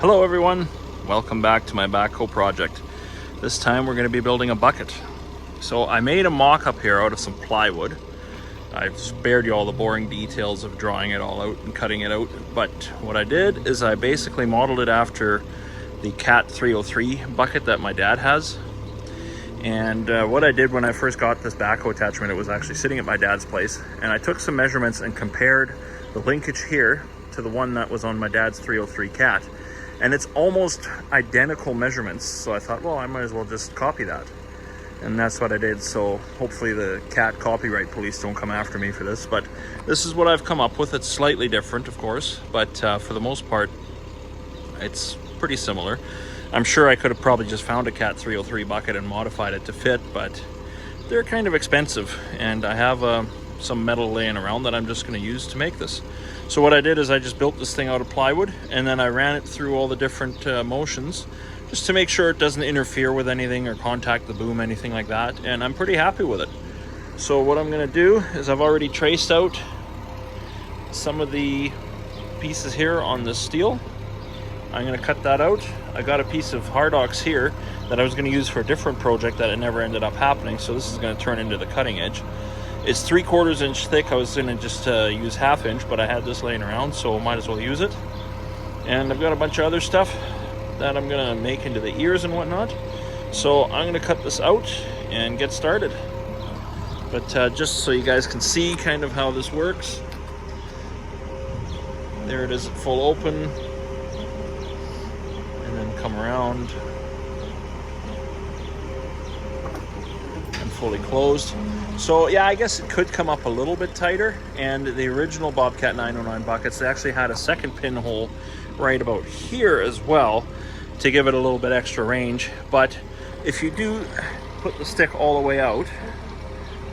Hello everyone, welcome back to my backhoe project. This time we're going to be building a bucket. So I made a mock-up here out of some plywood. I've spared you all the boring details of drawing it all out and cutting it out, but what I did is I basically modeled it after the Cat 303 bucket that my dad has. And what I did when I first got this backhoe attachment, it was actually sitting at my dad's place, and I took some measurements and compared the linkage here to the one that was on my dad's 303 Cat. And it's almost identical measurements, so I thought, well, I might as well just copy that. And that's what I did, so hopefully the Cat copyright police don't come after me for this, but this is what I've come up with. It's slightly different, of course, but for the most part, it's pretty similar. I'm sure I could have probably just found a Cat 303 bucket and modified it to fit, but they're kind of expensive, and I have some metal laying around that I'm just going to use to make this. So what I did is I just built this thing out of plywood, and then I ran it through all the different motions just to make sure it doesn't interfere with anything or contact the boom, anything like that, and I'm pretty happy with it. So what I'm going to do is I've already traced out some of the pieces here on this steel. I'm going to cut that out. I got a piece of Hardox here that I was going to use for a different project that it never ended up happening, so this is going to turn into the cutting edge. It's 3/4 inch thick. I was going to just use 1/2 inch, but I had this laying around, so might as well use it. And I've got a bunch of other stuff that I'm going to make into the ears and whatnot. So I'm going to cut this out and get started. But just so you guys can see kind of how this works. There it is at full open. And then come around. And fully closed. So yeah, I guess it could come up a little bit tighter, and the original Bobcat 909 buckets, they actually had a second pinhole right about here as well to give it a little bit extra range. But if you do put the stick all the way out,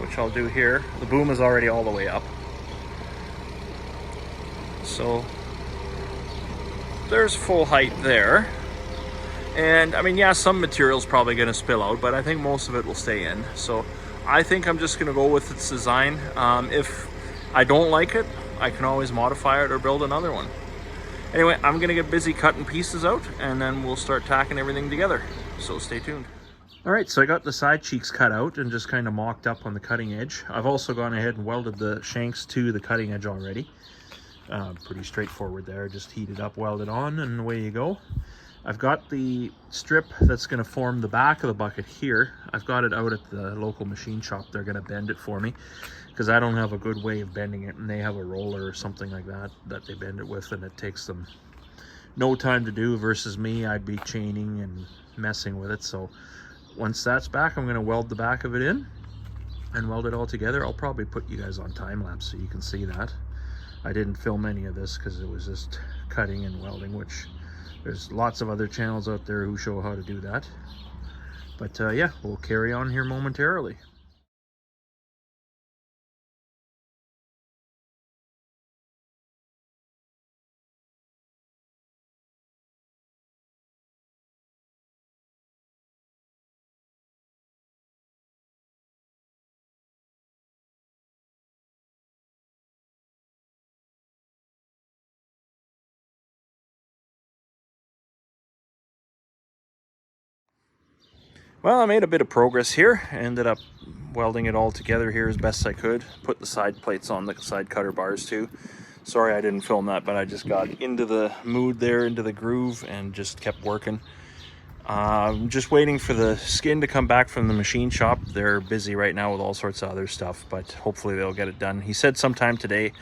which I'll do here, the boom is already all the way up. So there's full height there. And I mean, yeah, some material's probably going to spill out, but I think most of it will stay in. So I think I'm just going to go with its design. If I don't like it, I can always modify it or build another one. Anyway, I'm going to get busy cutting pieces out, and then we'll start tacking everything together. So stay tuned. All right, so I got the side cheeks cut out and just kind of mocked up on the cutting edge. I've also gone ahead and welded the shanks to the cutting edge already. Pretty straightforward there. Just heat it up, weld it on, and away you go. I've got the strip that's going to form the back of the bucket here. I've got it out at the local machine shop. They're going to bend it for me because I don't have a good way of bending it, and they have a roller or something like that that they bend it with, and it takes them no time to do versus me. I'd be chaining and messing with it. So once that's back, I'm going to weld the back of it in and weld it all together. I'll probably put you guys on time lapse so you can see that. I didn't film any of this because it was just cutting and welding, which there's lots of other channels out there who show how to do that. But yeah, we'll carry on here momentarily. Well, I made a bit of progress here. I ended up welding it all together here as best I could. Put the side plates on the side cutter bars too. Sorry I didn't film that, but I just got into the mood there, into the groove, and just kept working. I'm just waiting for the skin to come back from the machine shop. They're busy right now with all sorts of other stuff, but hopefully they'll get it done. He said sometime today.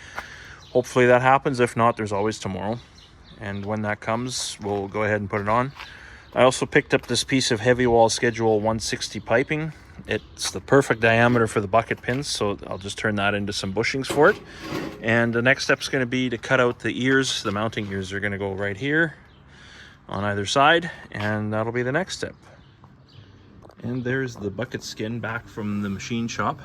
Hopefully that happens. If not, there's always tomorrow. And when that comes, we'll go ahead and put it on. I also picked up this piece of heavy wall schedule 160 piping. It's the perfect diameter for the bucket pins, so I'll just turn that into some bushings for it. And the next step is going to be to cut out the ears. The mounting ears are going to go right here on either side, and that'll be the next step. And there's the bucket skin back from the machine shop.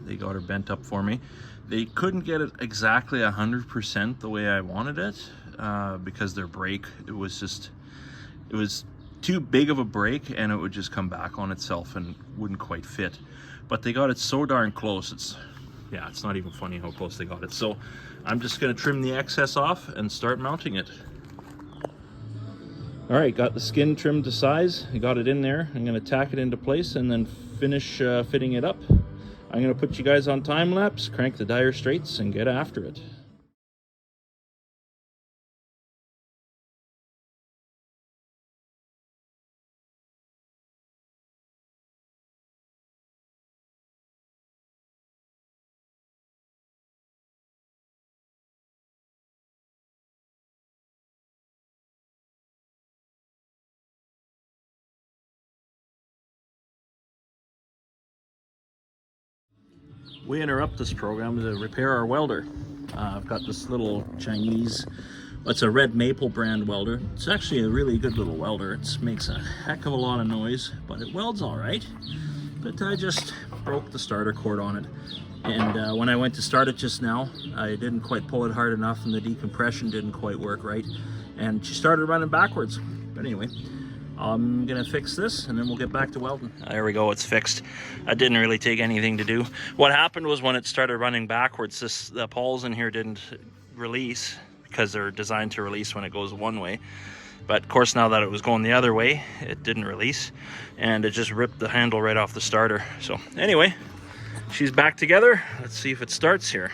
They got her bent up for me. They couldn't get it exactly 100% the way I wanted it because their brake, it was too big of a break, and it would just come back on itself and wouldn't quite fit. But they got it so darn close. It's not even funny how close they got it. So I'm just going to trim the excess off and start mounting it. All right, got the skin trimmed to size. I got it in there. I'm gonna tack it into place and then finish fitting it up. I'm gonna put you guys on time lapse, crank the dire straights, and get after it. We interrupt this program to repair our welder. I've got this little Chinese, it's a red maple brand welder. It's actually a really good little welder. It makes a heck of a lot of noise, but it welds all right. But I just broke the starter cord on it. And when I went to start it just now, I didn't quite pull it hard enough and the decompression didn't quite work right. And she started running backwards. But anyway, I'm gonna fix this and then we'll get back to welding. There we go, it's fixed. That didn't really take anything to do. What happened was when it started running backwards, the pawls in here didn't release because they're designed to release when it goes one way. But of course, now that it was going the other way, it didn't release and it just ripped the handle right off the starter. So anyway, she's back together. Let's see if it starts here.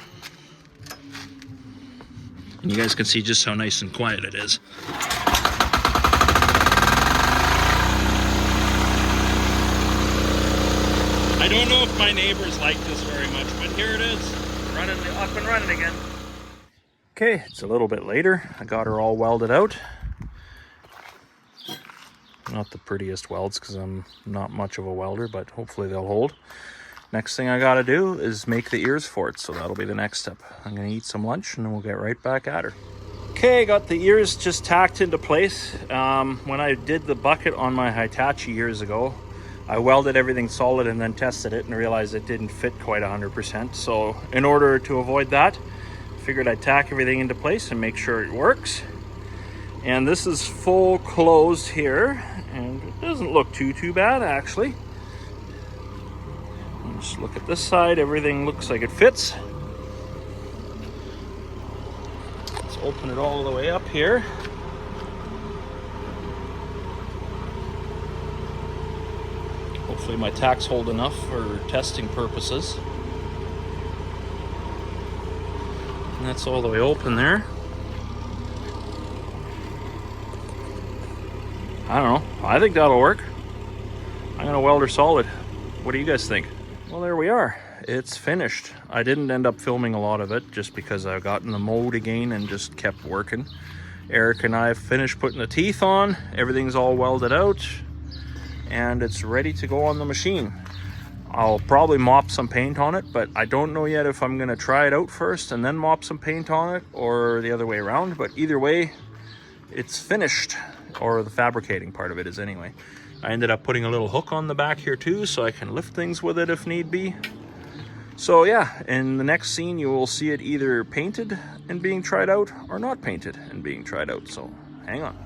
And you guys can see just how nice and quiet it is. I don't know if my neighbors like this very much, but here it is, running up and running again. Okay, it's a little bit later. I got her all welded out. Not the prettiest welds because I'm not much of a welder, but hopefully they'll hold. Next thing I gotta do is make the ears for it, so that'll be the next step. I'm gonna eat some lunch and then we'll get right back at her. Okay, got the ears just tacked into place. When I did the bucket on my Hitachi years ago, I welded everything solid and then tested it and realized it didn't fit quite 100%. So in order to avoid that, I figured I'd tack everything into place and make sure it works. And this is full closed here, and it doesn't look too bad actually. Just look at this side, everything looks like it fits. Let's open it all the way up here. Hopefully my tacks hold enough for testing purposes. And that's all the way open there. I don't know, I think that'll work. I'm gonna weld her solid. What do you guys think? Well, there we are. It's finished. I didn't end up filming a lot of it just because I got in the mode again and just kept working. Eric and I finished putting the teeth on. Everything's all welded out and it's ready to go on the machine. I'll probably mop some paint on it, but I don't know yet if I'm gonna try it out first and then mop some paint on it or the other way around. But either way, it's finished, or the fabricating part of it is anyway. I ended up putting a little hook on the back here too, so I can lift things with it if need be. So yeah, in the next scene you will see it either painted and being tried out or not painted and being tried out, so hang on.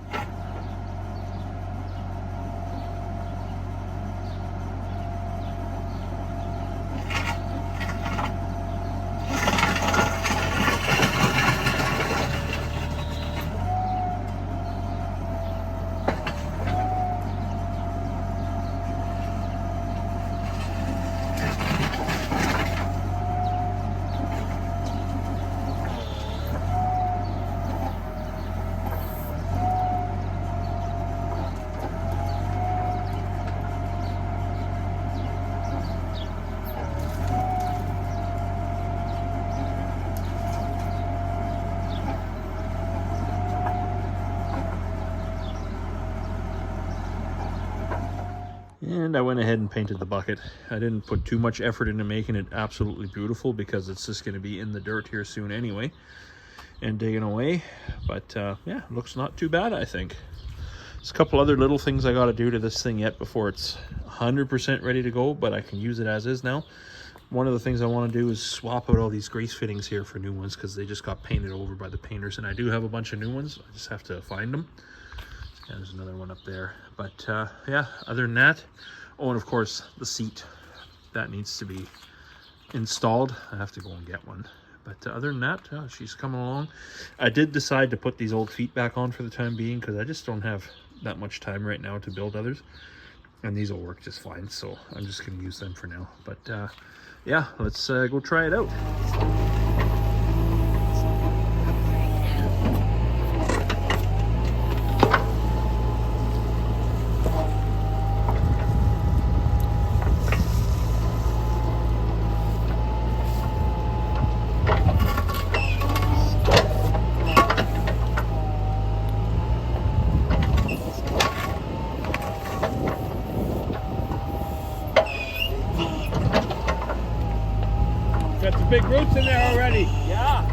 And I went ahead and painted the bucket. I didn't put too much effort into making it absolutely beautiful because it's just going to be in the dirt here soon anyway and digging away. But yeah, it looks not too bad, I think. There's a couple other little things I got to do to this thing yet before it's 100% ready to go, but I can use it as is now. One of the things I want to do is swap out all these grease fittings here for new ones because they just got painted over by the painters, and I do have a bunch of new ones. I just have to find them. And there's another one up there. But yeah, other than that, oh, and of course the seat that needs to be installed. I have to go and get one. But other than that, she's coming along. I did decide to put these old feet back on for the time being because I just don't have that much time right now to build others, and these will work just fine, so I'm just going to use them for now. But yeah, let's go try it out. Got the big roots in there already. Yeah.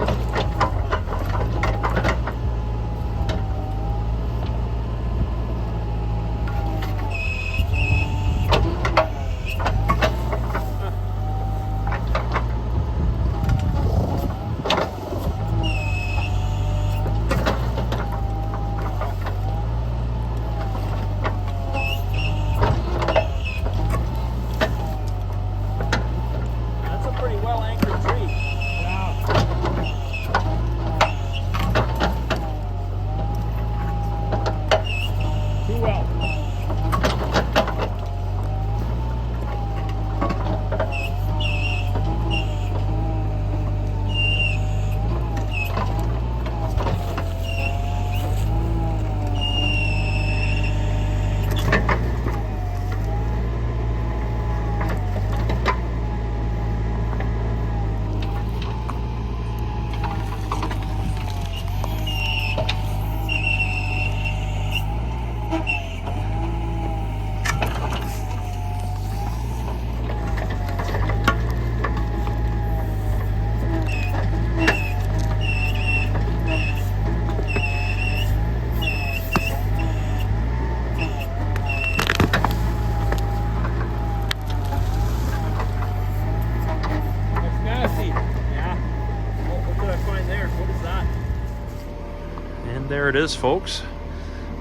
And there it is, folks.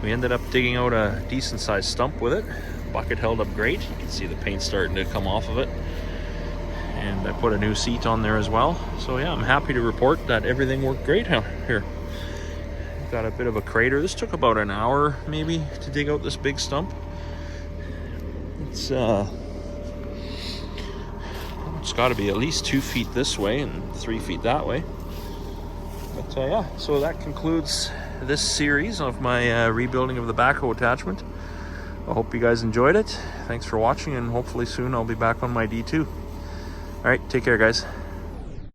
We ended up digging out a decent sized stump with it. Bucket held up great. You can see the paint starting to come off of it. And I put a new seat on there as well. So yeah, I'm happy to report that everything worked great here. Got a bit of a crater. This took about an hour maybe to dig out this big stump. It's got to be at least 2 feet this way and 3 feet that way. But yeah, so that concludes this series of my rebuilding of the backhoe attachment. I hope you guys enjoyed it. Thanks for watching, and hopefully soon I'll be back on my D2. All right, take care, guys.